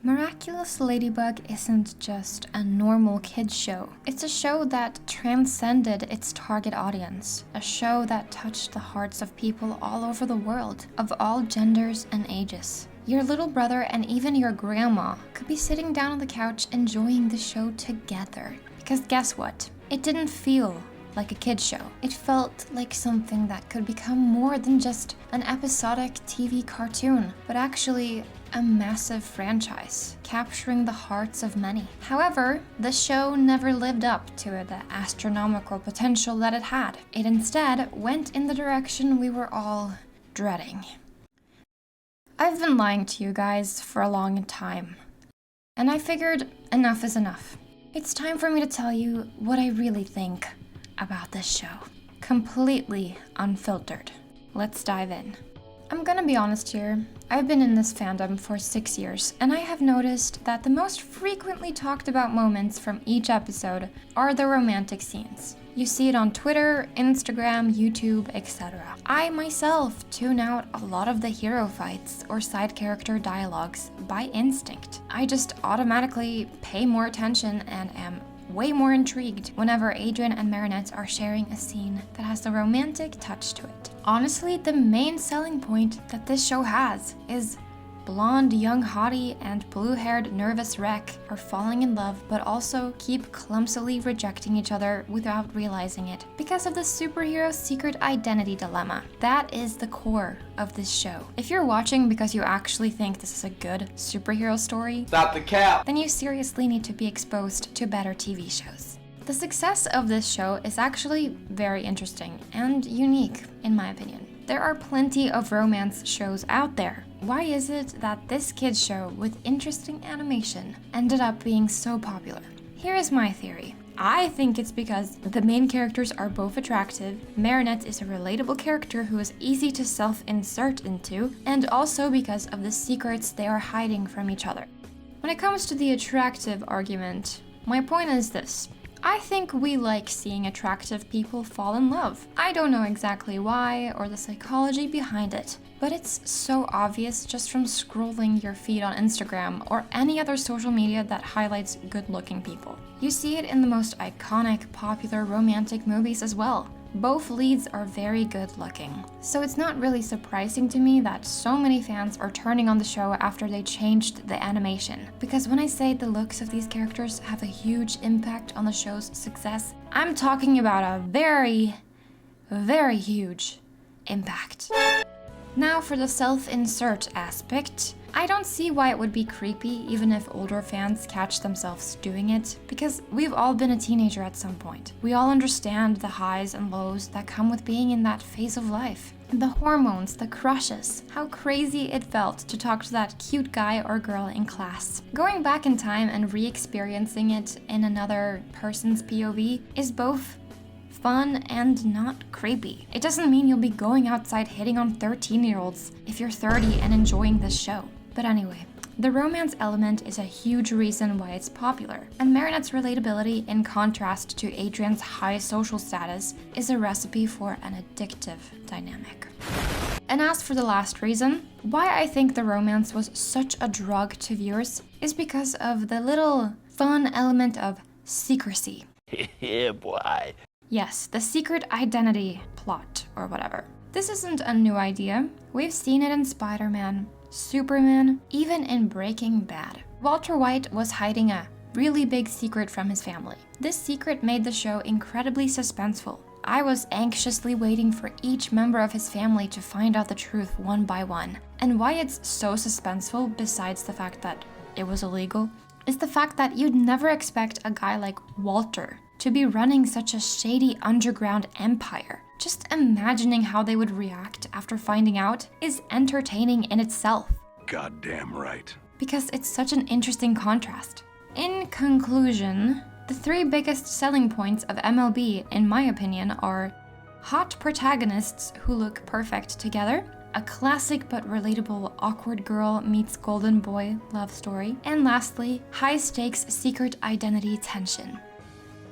Miraculous Ladybug isn't just a normal kids show. It's a show that transcended its target audience. A show that touched the hearts of people all over the world, of all genders and ages. Your little brother and even your grandma could be sitting down on the couch enjoying the show together. Because guess what? It didn't feel like a kid's show. It felt like something that could become more than just an episodic TV cartoon, but actually a massive franchise, capturing the hearts of many. However, the show never lived up to the astronomical potential that it had. It instead went in the direction we were all dreading. I've been lying to you guys for a long time, and I figured enough is enough. It's time for me to tell you what I really think about this show. Completely unfiltered. Let's dive in. I'm gonna be honest here. I've been in this fandom for 6 years, and I have noticed that the most frequently talked about moments from each episode are the romantic scenes. You see it on Twitter, Instagram, YouTube, etc. I myself tune out a lot of the hero fights or side character dialogues by instinct. I just automatically pay more attention and am way more intrigued whenever Adrian and Marinette are sharing a scene that has a romantic touch to it. Honestly, the main selling point that this show has is blonde young hottie and blue-haired nervous wreck are falling in love but also keep clumsily rejecting each other without realizing it because of the superhero secret identity dilemma. That is the core of this show. If you're watching because you actually think this is a good superhero story, stop the cap, then you seriously need to be exposed to better TV shows. The success of this show is actually very interesting and unique, in my opinion. There are plenty of romance shows out there. Why is it that this kids show with interesting animation ended up being so popular? Here is my theory. I think it's because the main characters are both attractive, Marinette is a relatable character who is easy to self-insert into, and also because of the secrets they are hiding from each other. When it comes to the attractive argument, my point is this. I think we like seeing attractive people fall in love. I don't know exactly why or the psychology behind it, but it's so obvious just from scrolling your feed on Instagram or any other social media that highlights good-looking people. You see it in the most iconic, popular romantic movies as well. Both leads are very good looking. So it's not really surprising to me that so many fans are turning on the show after they changed the animation. Because when I say the looks of these characters have a huge impact on the show's success, I'm talking about a very, very huge impact. Now for the self-insert aspect. I don't see why it would be creepy even if older fans catch themselves doing it, because we've all been a teenager at some point. We all understand the highs and lows that come with being in that phase of life. The hormones, the crushes, how crazy it felt to talk to that cute guy or girl in class. Going back in time and re-experiencing it in another person's POV is both fun and not creepy. It doesn't mean you'll be going outside hitting on 13-year-olds if you're 30 and enjoying this show. But anyway, the romance element is a huge reason why it's popular, and Marinette's relatability in contrast to Adrian's high social status is a recipe for an addictive dynamic. And as for the last reason, why I think the romance was such a drug to viewers is because of the little fun element of secrecy. yeah boy. Yes, the secret identity plot, or whatever. This isn't a new idea. We've seen it in Spider-Man, Superman, even in Breaking Bad. Walter White was hiding a really big secret from his family. This secret made the show incredibly suspenseful. I was anxiously waiting for each member of his family to find out the truth one by one. And why it's so suspenseful, besides the fact that it was illegal, is the fact that you'd never expect a guy like Walter to be running such a shady underground empire. Just imagining how they would react after finding out is entertaining in itself. Goddamn right. Because it's such an interesting contrast. In conclusion, the three biggest selling points of MLB, in my opinion, are hot protagonists who look perfect together, a classic but relatable awkward girl meets golden boy love story, and lastly, high-stakes secret identity tension.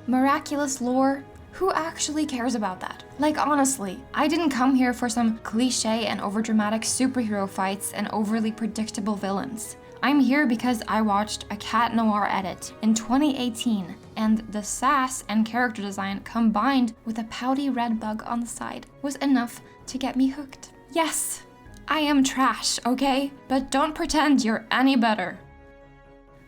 Miraculous lore? Who actually cares about that? Like honestly, I didn't come here for some cliche and overdramatic superhero fights and overly predictable villains. I'm here because I watched a cat noir edit in 2018, and the sass and character design combined with a pouty red bug on the side was enough to get me hooked. Yes, I am trash, okay? But don't pretend you're any better.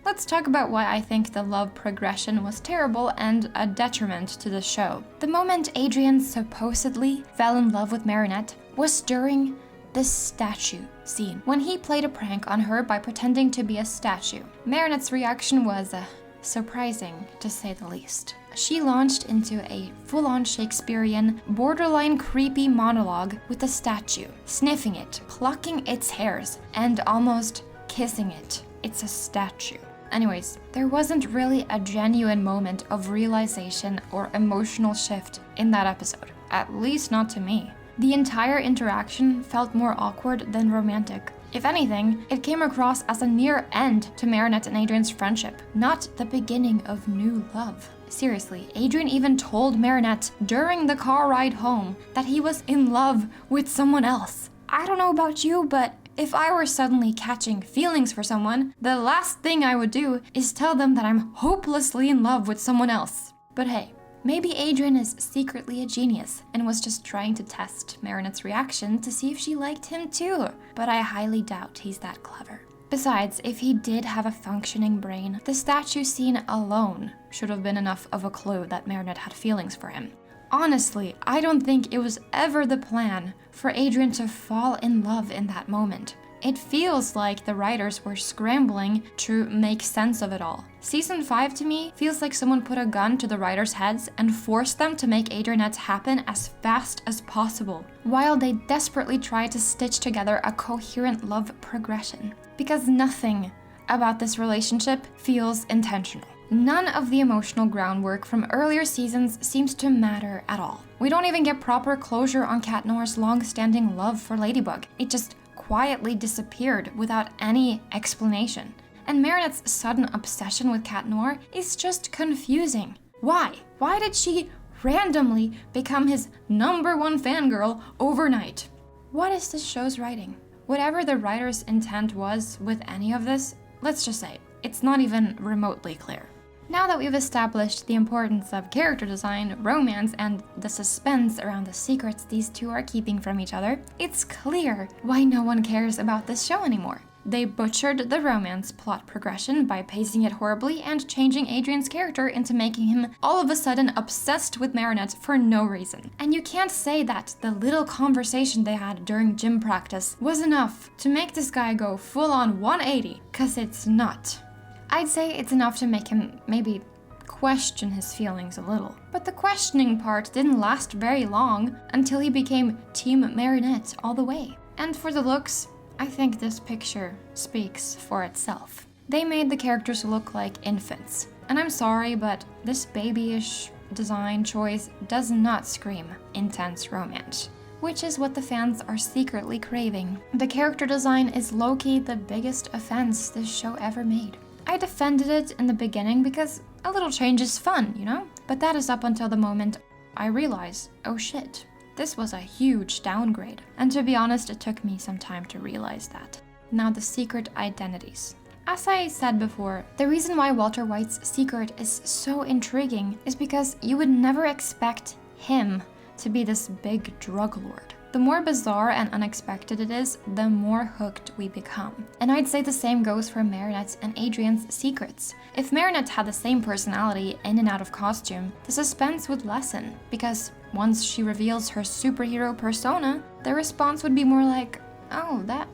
Let's talk about why I think the love progression was terrible and a detriment to the show. The moment Adrian supposedly fell in love with Marinette was during the statue scene, when he played a prank on her by pretending to be a statue. Marinette's reaction was surprising, to say the least. She launched into a full-on Shakespearean, borderline creepy monologue with the statue, sniffing it, plucking its hairs, and almost kissing it. It's a statue. Anyways, there wasn't really a genuine moment of realization or emotional shift in that episode, at least not to me. The entire interaction felt more awkward than romantic. If anything, it came across as a near end to Marinette and Adrian's friendship, not the beginning of new love. Seriously, Adrian even told Marinette during the car ride home that he was in love with someone else. I don't know about you, but if I were suddenly catching feelings for someone, the last thing I would do is tell them that I'm hopelessly in love with someone else. But hey, maybe Adrian is secretly a genius and was just trying to test Marinette's reaction to see if she liked him too. But I highly doubt he's that clever. Besides, if he did have a functioning brain, the statue scene alone should have been enough of a clue that Marinette had feelings for him. Honestly, I don't think it was ever the plan for Adrian to fall in love in that moment. It feels like the writers were scrambling to make sense of it all. Season 5 to me feels like someone put a gun to the writers' heads and forced them to make Adrianette happen as fast as possible, while they desperately try to stitch together a coherent love progression. Because nothing about this relationship feels intentional. None of the emotional groundwork from earlier seasons seems to matter at all. We don't even get proper closure on Cat Noir's long-standing love for Ladybug. It just quietly disappeared without any explanation. And Marinette's sudden obsession with Cat Noir is just confusing. Why? Why did she randomly become his #1 fangirl overnight? What is this show's writing? Whatever the writer's intent was with any of this, let's just say, it's not even remotely clear. Now that we've established the importance of character design, romance, and the suspense around the secrets these two are keeping from each other, it's clear why no one cares about this show anymore. They butchered the romance plot progression by pacing it horribly and changing Adrian's character into making him all of a sudden obsessed with Marinette for no reason. And you can't say that the little conversation they had during gym practice was enough to make this guy go full-on 180, 'cause it's not. I'd say it's enough to make him maybe question his feelings a little. But the questioning part didn't last very long until he became Team Marinette all the way. And for the looks, I think this picture speaks for itself. They made the characters look like infants. And I'm sorry, but this babyish design choice does not scream intense romance, which is what the fans are secretly craving. The character design is low-key the biggest offense this show ever made. I defended it in the beginning because a little change is fun, you know? But that is up until the moment I realize, oh shit, this was a huge downgrade. And to be honest, it took me some time to realize that. Now the secret identities. As I said before, the reason why Walter White's secret is so intriguing is because you would never expect him to be this big drug lord. The more bizarre and unexpected it is, the more hooked we become. And I'd say the same goes for Marinette and Adrian's secrets. If Marinette had the same personality in and out of costume, the suspense would lessen, because once she reveals her superhero persona, the response would be more like, oh, that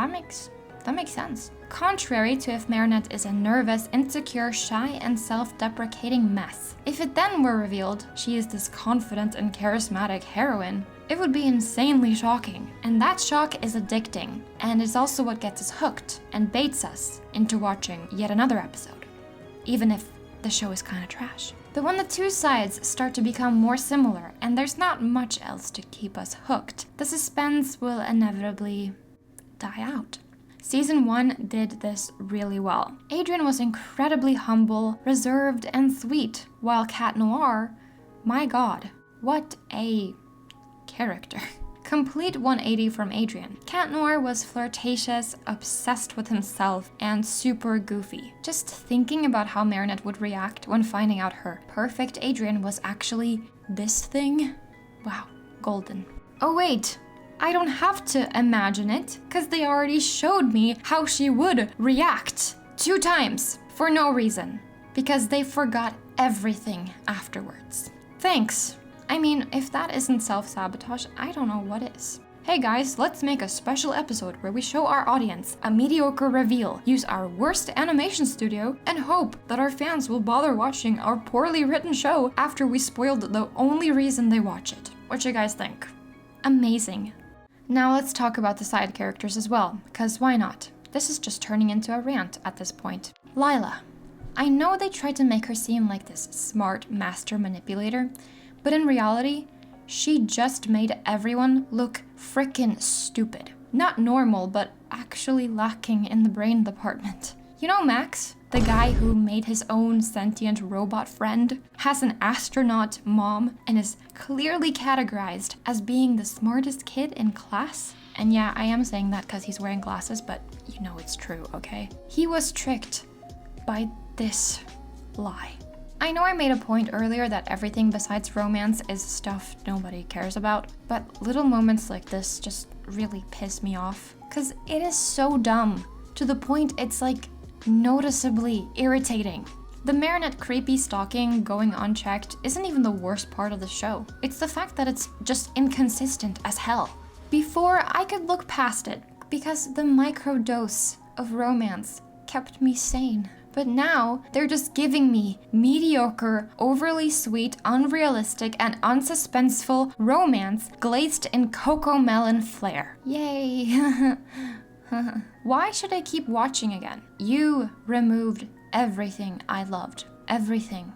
makes sense. Contrary to if Marinette is a nervous, insecure, shy, and self-deprecating mess. If it then were revealed she is this confident and charismatic heroine, it would be insanely shocking. And that shock is addicting, and it's also what gets us hooked and baits us into watching yet another episode, even if the show is kind of trash. But when the two sides start to become more similar and there's not much else to keep us hooked, the suspense will inevitably die out. Season 1 did this really well. Adrian was incredibly humble, reserved, and sweet, while Cat Noir, my god, what a character. Complete 180 from Adrian. Cat Noir was flirtatious, obsessed with himself, and super goofy. Just thinking about how Marinette would react when finding out her perfect Adrian was actually this thing. Wow, golden. Oh wait, I don't have to imagine it, because they already showed me how she would react 2 times for no reason, because they forgot everything afterwards. Thanks. I mean, if that isn't self-sabotage, I don't know what is. Hey guys, let's make a special episode where we show our audience a mediocre reveal, use our worst animation studio, and hope that our fans will bother watching our poorly written show after we spoiled the only reason they watch it. What you guys think? Amazing. Now let's talk about the side characters as well, because why not? This is just turning into a rant at this point. Lila. I know they tried to make her seem like this smart master manipulator, but in reality, she just made everyone look frickin' stupid. Not normal, but actually lacking in the brain department. You know Max, the guy who made his own sentient robot friend, has an astronaut mom, and is clearly categorized as being the smartest kid in class? And yeah, I am saying that because he's wearing glasses, but you know it's true, okay? He was tricked by this lie. I know I made a point earlier that everything besides romance is stuff nobody cares about, but little moments like this just really piss me off, because it is so dumb, to the point it's like noticeably irritating. The Marinette creepy stalking going unchecked isn't even the worst part of the show. It's the fact that it's just inconsistent as hell. Before, I could look past it, because the microdose of romance kept me sane. But now, they're just giving me mediocre, overly sweet, unrealistic, and unsuspenseful romance glazed in cocoa melon flair. Yay! Why should I keep watching again? You removed everything I loved. Everything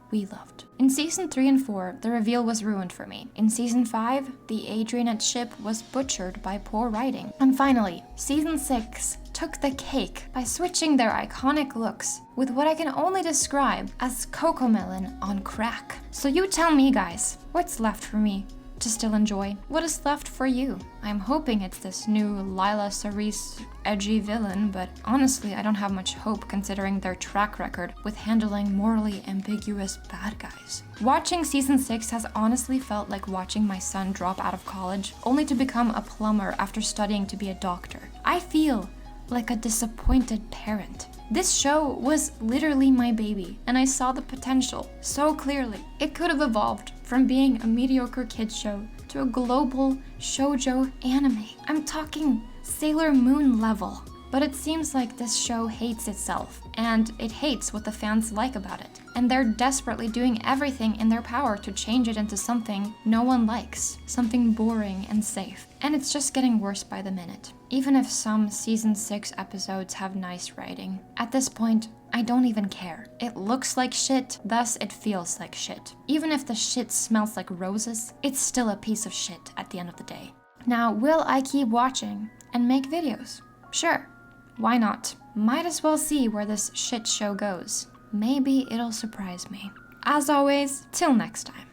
we loved. In season 3 and 4, the reveal was ruined for me. In season 5, the Adrianette ship was butchered by poor writing. And finally, season 6 took the cake by switching their iconic looks with what I can only describe as cocomelon on crack. So you tell me guys, what's left for me to still enjoy? What is left for you? I'm hoping it's this new Lila Cerise edgy villain, but honestly I don't have much hope considering their track record with handling morally ambiguous bad guys. Watching season 6 has honestly felt like watching my son drop out of college only to become a plumber after studying to be a doctor. I feel like a disappointed parent. This show was literally my baby, and I saw the potential so clearly. It could have evolved from being a mediocre kids show to a global shoujo anime. I'm talking Sailor Moon level. But it seems like this show hates itself, and it hates what the fans like about it. And they're desperately doing everything in their power to change it into something no one likes, something boring and safe. And it's just getting worse by the minute. Even if some season 6 episodes have nice writing, at this point, I don't even care. It looks like shit, thus it feels like shit. Even if the shit smells like roses, it's still a piece of shit at the end of the day. Now, will I keep watching and make videos? Sure. Why not? Might as well see where this shit show goes. Maybe it'll surprise me. As always, till next time.